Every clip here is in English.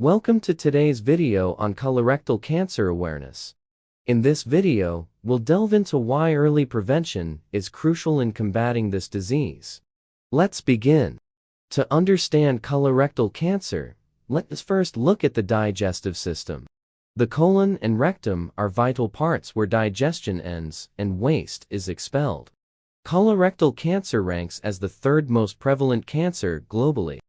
Welcome to today's video on colorectal cancer awareness. In this video, we'll delve into why early prevention is crucial in combating this disease. Let's begin. To understand colorectal cancer, let's first look at the digestive system. The colon and rectum are vital parts where digestion ends and waste is expelled. Colorectal cancer ranks as the third most prevalent cancer globally.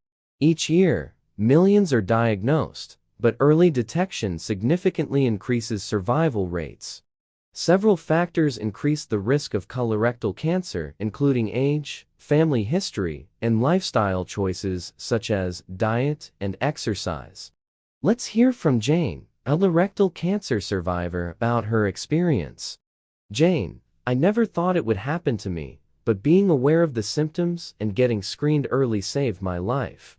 Each year, millions are diagnosed, but early detection significantly increases survival rates. Several factors increase the risk of colorectal cancer, including age, family history, and lifestyle choices such as diet and exercise. Let's hear from Jane, a colorectal cancer survivor, about her experience. Jane: I never thought it would happen to me, but being aware of the symptoms and getting screened early saved my life.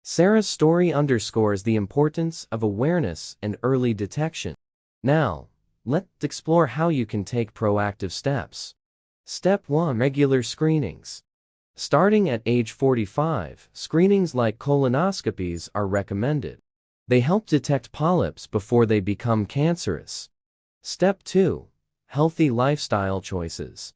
Sarah's story underscores the importance of awareness and early detection. Now, let's explore how you can take proactive steps. Step 1. Regular screenings. Starting at age 45, screenings like colonoscopies are recommended. They help detect polyps before they become cancerous. Step 2. Healthy lifestyle choices.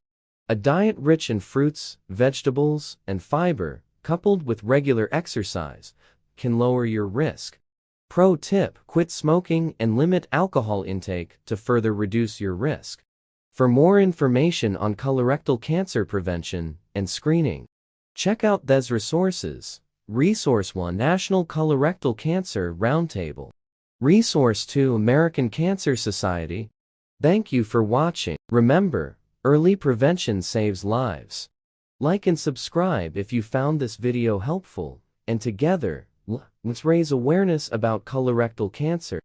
A diet rich in fruits, vegetables, and fiber, coupled with regular exercise, can lower your risk. Pro tip: quit smoking and limit alcohol intake to further reduce your risk. For more information on colorectal cancer prevention and screening, check out these resources. Resource 1: National Colorectal Cancer Roundtable. Resource 2: American Cancer Society. Thank you for watching. Remember, early prevention saves lives. Like and subscribe if you found this video helpful, and together, let's raise awareness about colorectal cancer.